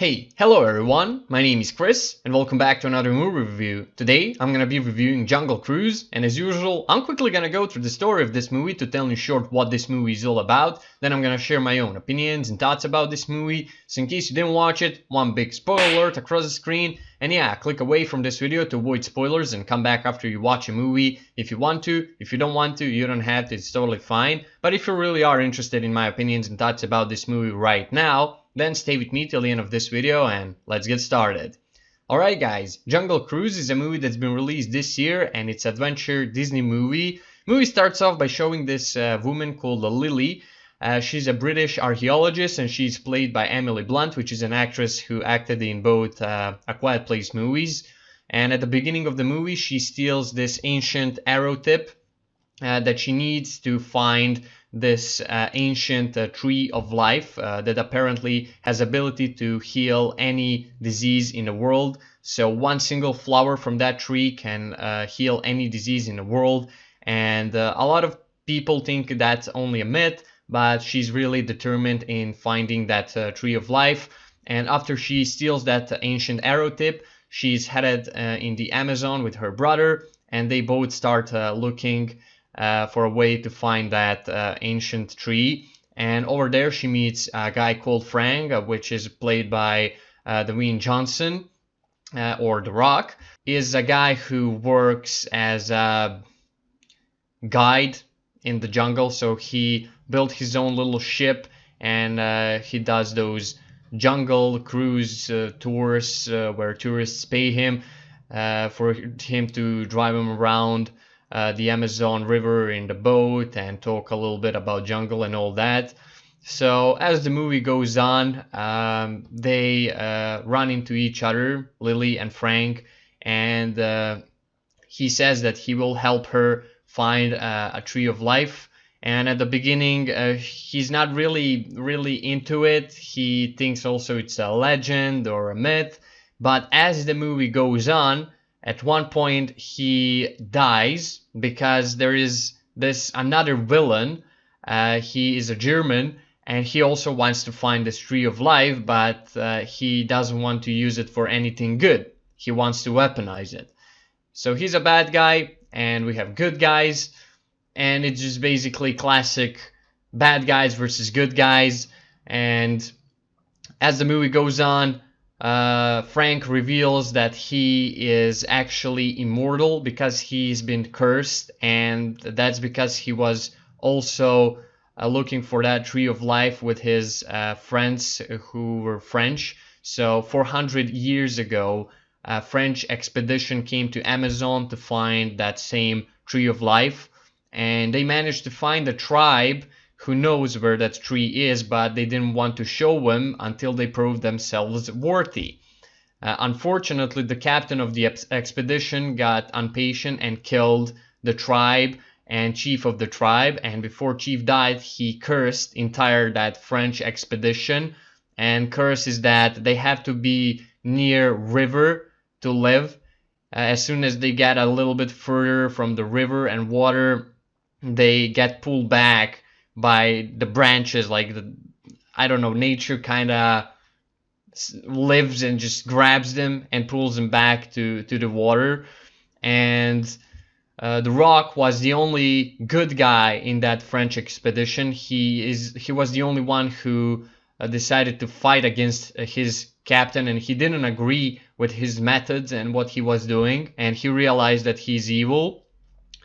Hey, hello everyone, my name is Chris and welcome back to another movie review. Today I'm gonna be reviewing Jungle Cruise, and as usual I'm quickly gonna go through the story of this movie to tell you short what this movie is all about. Then I'm gonna share my own opinions and thoughts about this movie, so in case you didn't watch it, one big spoiler alert across the screen, and yeah, click away from this video to avoid spoilers and come back after you watch a movie if you want to. If you don't want to, you don't have to, it's totally fine. But if you really are interested in my opinions and thoughts about this movie right now, then stay with me till the end of this video and let's get started. Alright guys, Jungle Cruise is a movie that's been released this year and it's adventure Disney movie. The movie starts off by showing this woman called Lily. She's a British archaeologist and she's played by Emily Blunt, which is an actress who acted in both A Quiet Place movies. And at the beginning of the movie she steals this ancient arrow tip that she needs to find this ancient tree of life that apparently has ability to heal any disease in the world. So one single flower from that tree can heal any disease in the world, and a lot of people think that's only a myth, but she's really determined in finding that tree of life. And after she steals that ancient arrow tip, she's headed in the Amazon with her brother, and they both start looking for a way to find that ancient tree. And over there she meets a guy called Frank, which is played by Dwayne Johnson, or The Rock. He is a guy who works as a guide in the jungle, so he built his own little ship and he does those jungle cruise tours where tourists pay him for him to drive them around the Amazon River in the boat and talk a little bit about jungle and all that. So as the movie goes on, they run into each other, Lily and Frank, and he says that he will help her find a tree of life. And at the beginning, he's not really into it. He thinks also it's a legend or a myth. But as the movie goes on, at one point he dies because there is this another villain. He is a German and he also wants to find this tree of life, but he doesn't want to use it for anything good. He wants to weaponize it. So he's a bad guy and we have good guys, and it's just basically classic bad guys versus good guys. And as the movie goes on, Frank reveals that he is actually immortal because he's been cursed, and that's because he was also looking for that tree of life with his friends who were French. So 400 years ago, a French expedition came to Amazon to find that same tree of life, and they managed to find a tribe who knows where that tree is, but they didn't want to show him until they proved themselves worthy. Unfortunately, the captain of the expedition got impatient and killed the tribe and chief of the tribe, and before chief died he cursed entire that French expedition. And curse is that they have to be near river to live. As soon as they get a little bit further from the river and water, they get pulled back by the branches, like I don't know, nature kind of lives and just grabs them and pulls them back to the water. And The Rock was the only good guy in that French expedition. He was the only one who decided to fight against his captain, and he didn't agree with his methods and what he was doing, and he realized that he's evil.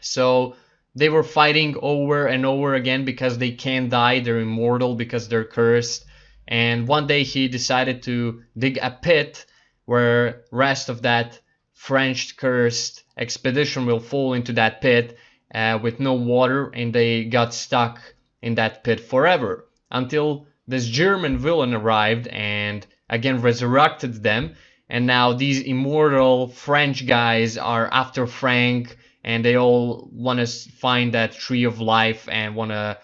So they were fighting over and over again because they can't die, they're immortal because they're cursed. And one day he decided to dig a pit where rest of that French cursed expedition will fall into that pit with no water, and they got stuck in that pit forever until this German villain arrived and again resurrected them. And now these immortal French guys are after Frank, and they all want to find that tree of life and want to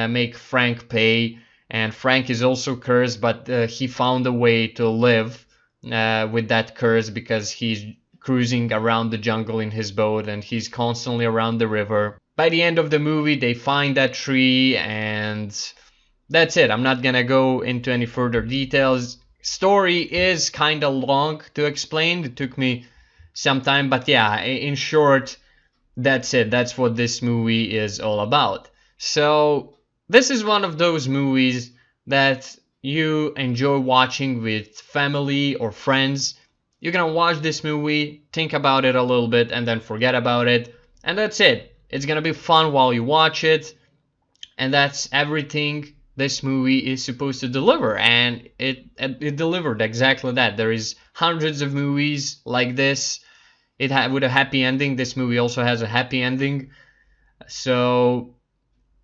make Frank pay. And Frank is also cursed, but he found a way to live with that curse because he's cruising around the jungle in his boat and he's constantly around the river. By the end of the movie they find that tree, and that's it. I'm not gonna go into any further details. story is kind of long to explain. It took me some time, but yeah, in short, that's it. That's what this movie is all about. So this is one of those movies that you enjoy watching with family or friends. You're gonna watch this movie, think about it a little bit, and then forget about it, and that's it. It's gonna be fun while you watch it, and that's everything this movie is supposed to deliver, and it delivered exactly that. There is hundreds of movies like this. With a happy ending. This movie also has a happy ending, so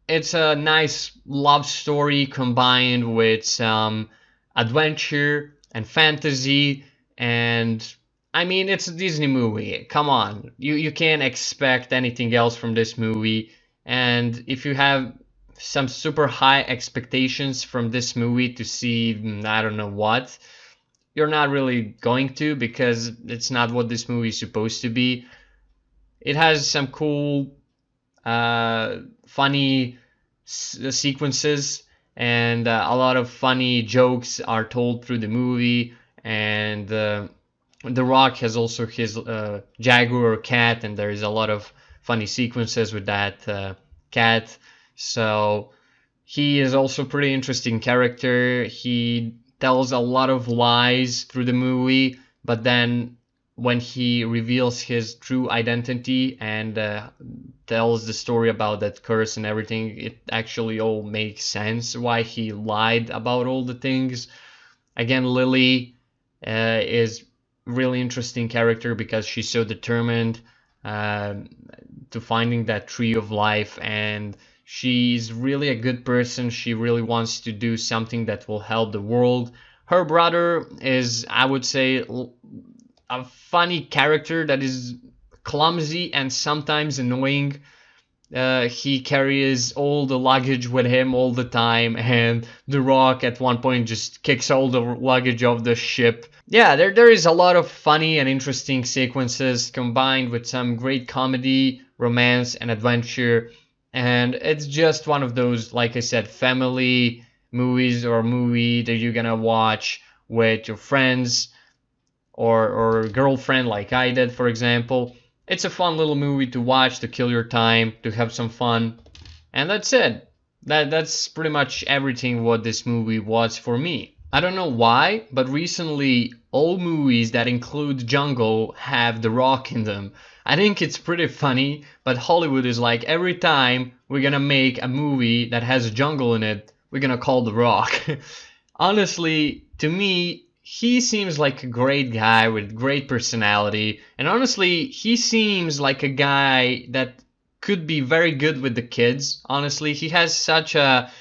it's a nice love story combined with some adventure and fantasy. And I mean, it's a Disney movie. Come on, you can't expect anything else from this movie. And if you have some super high expectations from this movie to see I don't know what, you're not really going to, because it's not what this movie is supposed to be. It has some cool, funny sequences, and a lot of funny jokes are told through the movie. And The Rock has also his jaguar cat, and there is a lot of funny sequences with that cat. So he is also a pretty interesting character. He tells a lot of lies through the movie, but then when he reveals his true identity and tells the story about that curse and everything, it actually all makes sense why he lied about all the things. Again, Lily is really interesting character because she's so determined to finding that tree of life, and she's really a good person. She really wants to do something that will help the world. Her brother is, I would say, a funny character that is clumsy and sometimes annoying. He carries all the luggage with him all the time, and The Rock at one point just kicks all the luggage off the ship. Yeah, there is a lot of funny and interesting sequences combined with some great comedy, romance, and adventure. And it's just one of those, like I said, family movies, or movie that you're gonna watch with your friends or girlfriend, like I did, for example. It's a fun little movie to watch, to kill your time, to have some fun. And that's it. That's pretty much everything what this movie was for me. I don't know why, but recently all movies that include jungle have The Rock in them. I think it's pretty funny, but Hollywood is like, every time we're gonna make a movie that has a jungle in it, we're gonna call The Rock. Honestly, to me, he seems like a great guy with great personality, and honestly, he seems like a guy that could be very good with the kids. Honestly, he has such a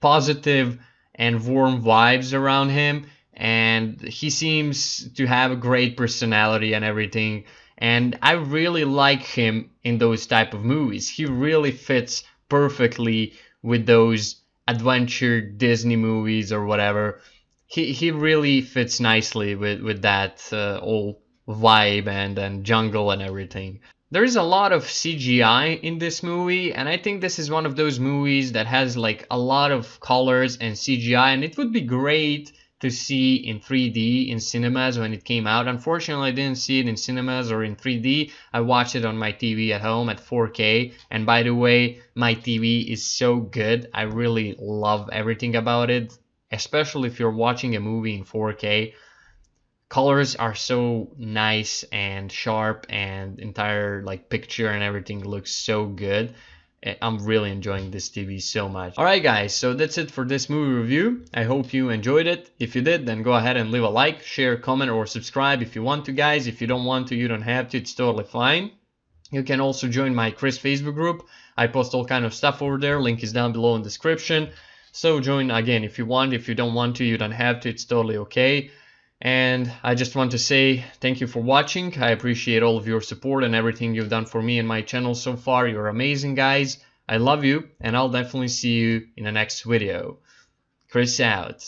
positive and warm vibes around him, and he seems to have a great personality and everything. And I really like him in those type of movies. He really fits perfectly with those adventure Disney movies or whatever. He really fits nicely with that whole vibe and jungle and everything. There is a lot of CGI in this movie, and I think this is one of those movies that has like a lot of colors and CGI, and it would be great to see in 3D in cinemas when it came out. Unfortunately, I didn't see it in cinemas or in 3D. I watched it on my TV at home at 4K, and by the way, my TV is so good. I really love everything about it, especially if you're watching a movie in 4K. Colors are so nice and sharp, and entire like picture and everything looks so good. I'm really enjoying this TV so much. Alright guys, so that's it for this movie review. I hope you enjoyed it. If you did, then go ahead and leave a like, share, comment, or subscribe if you want to, guys. If you don't want to, you don't have to. It's totally fine. You can also join my Chris Facebook group. I post all kind of stuff over there. Link is down below in the description. So join again if you want. If you don't want to, you don't have to. It's totally okay. And I just want to say thank you for watching. I appreciate all of your support and everything you've done for me and my channel so far. You're amazing, guys. I love you, and I'll definitely see you in the next video. Chris out.